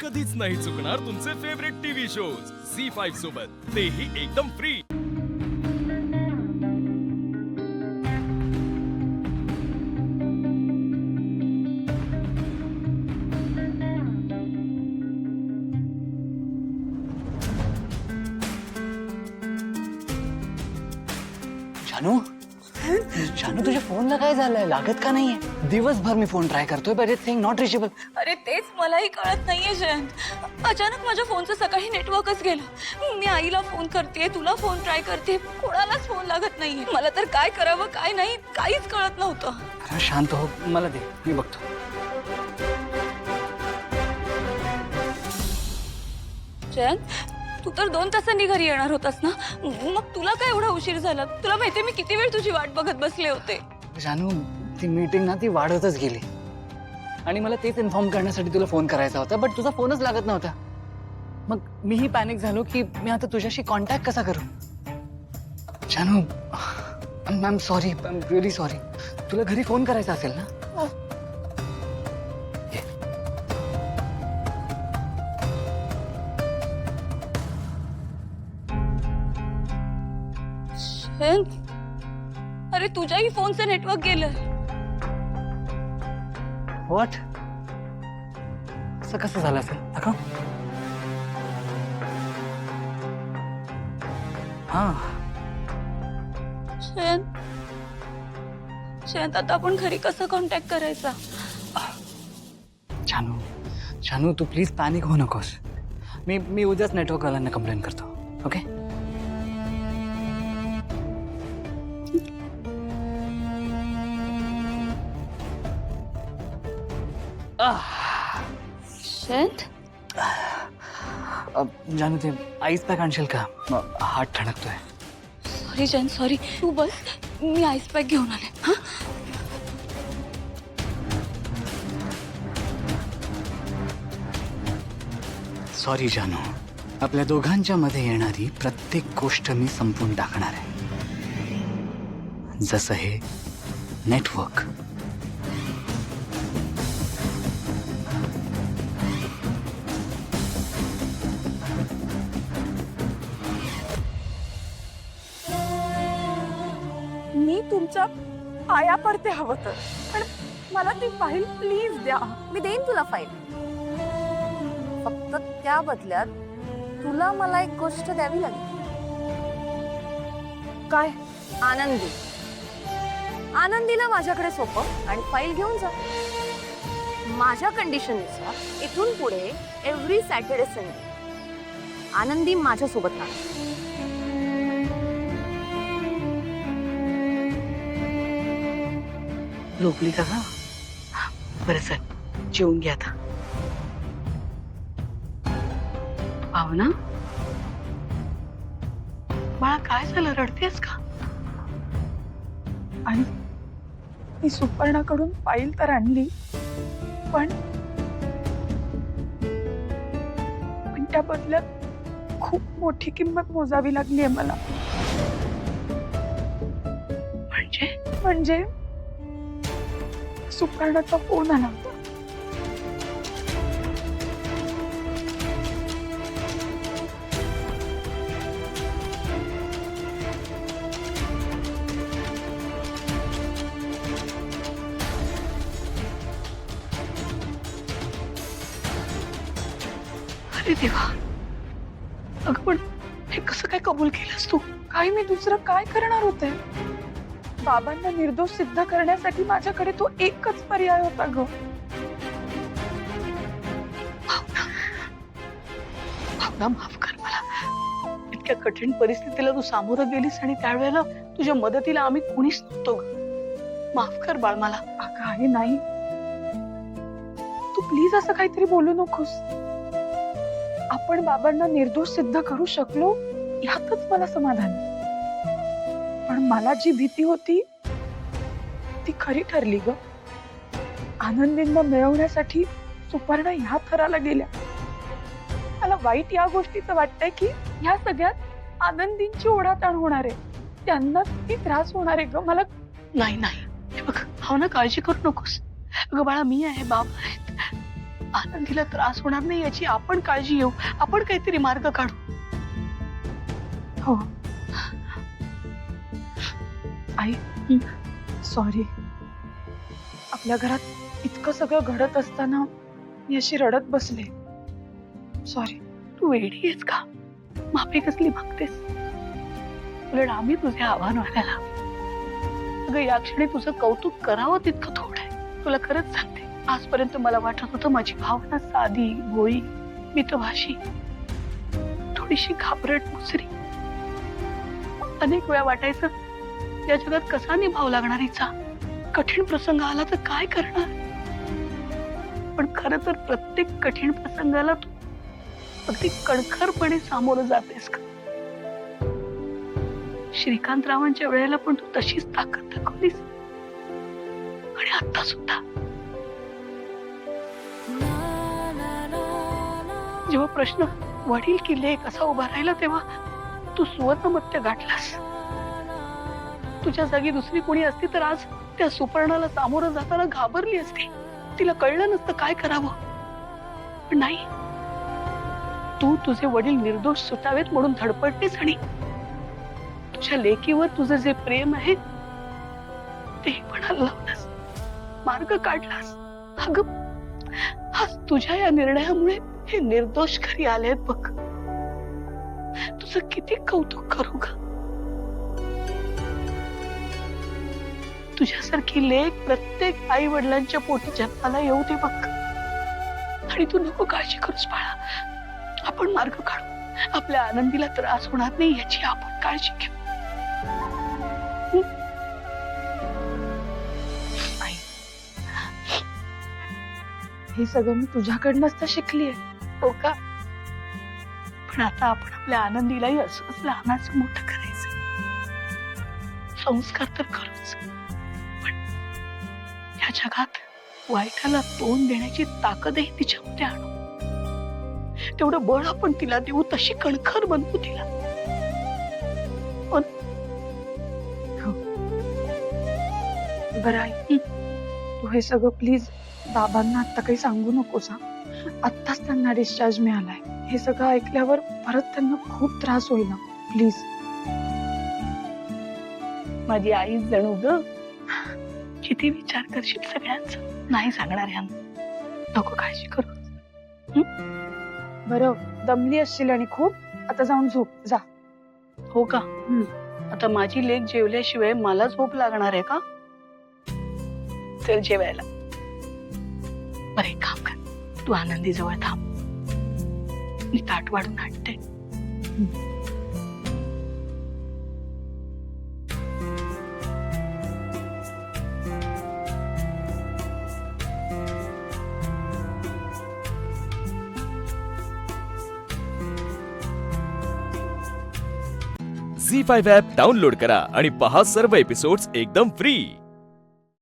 कधीच नाही चुकणार तुमचे फेवरेट टीव्ही शोज झी5 सोबत, तेही एकदम फ्री। जानू जानू तुझ्या फोनला काय झालंय? लागत का नाहीये? दिवसभर मी फोन ट्राय करतोय but it's saying not reachable. अरे तेच मलाही कळत नाहीये जयंत. अचानक माझ्या फोनचं सकाळी नेटवर्कच गेलं. मी आईला फोन करते, तुला फोन ट्राय करते, कोणालाच फोन लागत नाहीये. मला तर काय करावं काय नाही काहीच कळत नव्हतं. अरे शांत हो, मला दे, मी बघतो. जयंत तू तर 2 तासांनी घरी येणार होतास ना, मग तुला काय एवढा उशीर झाला? तुला माहितीये मी किती वेळ तुझी वाट बघत बसले होते. जानू ती मीटिंग ना ती वाढतच गेली आणि मला तेच इन्फॉर्म करण्यासाठी तुला फोन करायचा होता बट तुझा फोनच लागत नव्हता. मग मीही पॅनिक झालो की मी आता तुझ्याशी कॉन्टॅक्ट कसा करू. जानू I am sorry, I am really sorry. तुला घरी फोन करायचा असेल ना? जयंत अरे तुझ्याही फोनचं नेटवर्क गेलं. व्हॉट? असं कसं झालं असेल? दाखव. हा जयंत आता आपण घरी कसं कॉन्टॅक्ट करायचा? जानू जानू तू प्लीज पॅनिक होऊ नकोस. मी उद्याच नेटवर्कवाल्यांना कंप्लेंट करतो. ओके? जयंत जानू ते आईस पॅक आणशील का? हात ठणकतोय. Sorry Jayant sorry. तू बस, मी आईस पॅक घेऊन आले. हा सॉरी जानू, आपल्या दोघांच्या मध्ये येणारी प्रत्येक गोष्ट मी संपून टाकणार आहे, जसं हे नेटवर्क. मी तुमच्या पाया पडते हवं तर, पण मला ती फाईल प्लीज द्या. मी देईन तुला फाईल, फक्त त्या बदल्यात तुला मला एक गोष्ट द्यावी लागेल. काय? आनंदी. आनंदीला माझ्याकडे सोपव आणि फाईल घेऊन जा. माझ्या कंडिशननुसार इथून पुढे एव्हरी सॅटर्डे संडे आनंदी माझ्यासोबत राहणार. झोपली का? बरं चल, जेवून घ्या आता. भावना, बाळा काय झालं? रडतेस का? आणि मी सुपर्णाकडून फाईल तर आणली, पण त्या बदल्यात खूप मोठी किंमत मोजावी लागली आहे मला. म्हणजे सुपर्णाचा फोन आला होता. अरे देवा, अगं पण हे कसं काय कबूल केलंस तू? काय मी दुसरं काय करणार होते? बाबांना निर्दोष सिद्ध करण्यासाठी माझ्याकडे तो एकच पर्याय होता ग. भावना, माफ कर मला. इतक्या कठीण परिस्थितीला तू सामोरं गेलीस आणि त्यावेळेला तुझ्या मदतीला आम्ही कोणीच नव्हतो ग. माफ कर बाळ मला. अगं आहे नाही, तू प्लीज असं काहीतरी बोलू नकोस. आपण बाबांना निर्दोष सिद्ध करू शकलो यातच मला समाधान आहे. पण मला जी भीती होती ती खरी ठरली ग. आनंदींना मिळवण्यासाठी सुपर्णा ह्या थराला गेल्या. मला वाईट या गोष्टीचं वाटतंय की ह्या सगळ्यात आनंदींची ओढाताण होणार आहे, त्यांना ती त्रास होणार आहे ग. मला नाही नाही, हे बघ भावना, काळजी करू नकोस. अगं बाळा, मी आहे, बाबा आहेत. आनंदीला त्रास होणार नाही याची आपण काळजी घेऊ. आपण काहीतरी मार्ग काढू. हो आई सॉरी. आपल्या घरात इतकं सगळं घडत असताना मी अशी रडत बसले. सॉरी. तू वेडी आहेस का? माफी कसली मागतेस? उलट आम्ही तुझे आभार मानायला. अगं या क्षणी तुझं कौतुक करावं तितकं थोडं आहे. तुला खरंच सांगते, आजपर्यंत मला वाटत होतं माझी भावना साधी भोळी मितभाषी, थोडीशी घाबरट मुसरी. अनेक वेळा वाटायचं या जगात कसा निभाव लागणार हिचा, कठीण प्रसंग आला तर काय करणार. पण खरं तर प्रत्येक कठीण प्रसंगाला तू अगदी कणखरपणे सामोरं जातेस का? श्रीकांतरावांच्या वेळेला पण तू तशीच ताकद दाखवलीस आणि आता सुद्धा. जेव्हा प्रश्न वडील की लेक असा उभा राहिला तेव्हा तू सुवर्णमत्य गाठलास. तुझ्या जागी दुसरी कोणी असती तर आज त्या सुपर्णाला सामोरं जाताना घाबरली असती. तिला कळलं नसतं काय करावं. पण नाही, तू तुझे वडील निर्दोष सुटावेत म्हणून धडपडलीस आणि तुझ्या लेकीवर तुझं जे प्रेम आहे ते पण हलवलंस, मार्ग काढलास. अगं आज तुझ्या या निर्णयामुळे हे निर्दोष घरी आलेत बघ. तुझं किती कौतुक करू ग. तुझ्यासारखी लेक प्रत्येक आई वडिलांच्या पोटी जन्माला येऊ दे बघ. आणि तू नको काळजी करूस बाळा. आपण मार्ग काढू. आपल्या आनंदीला त्रास होणार नाही याची आपण काळजी घेऊ. आई हे सगळं मी तुझ्याकडनंच तर शिकलीये. हो का? पण आता आपण आपल्या आनंदीलाही असंच लहानाचं मोठं करायचं. संस्कार तर करूच, पण या जगात वाईटाला तोंड देण्याची ताकदही तिच्यामध्ये आणू. तेवढं बळ आपण तिला देऊ, तशी कणखर बनवू तिला. बरं आई तू हे सगळं प्लीज बाबांना आता काही सांगू नकोस. आत्ताच त्यांना डिस्चार्ज मिळालाय. हे सगळं ऐकल्यावर परत त्यांना खूप त्रास होईल ना. प्लीज. माझी आई जणू ग. किती विचार करशील सगळ्यांचा. नाही सांगणार ह्यांना. नको काळजी करू. बरं दमली असशील आणि खूप. आता जाऊन झोप जा. हो का? आता माझी लेक जेवल्याशिवाय मला झोप लागणार आहे का? चल जेवायला. बरं एक काम कर, तू आनंदी जवळ थांब. मी ताट वाढून आणते. झी5 ॲप डाउनलोड करा आणि पहा सर्व एपिसोड्स एकदम फ्री.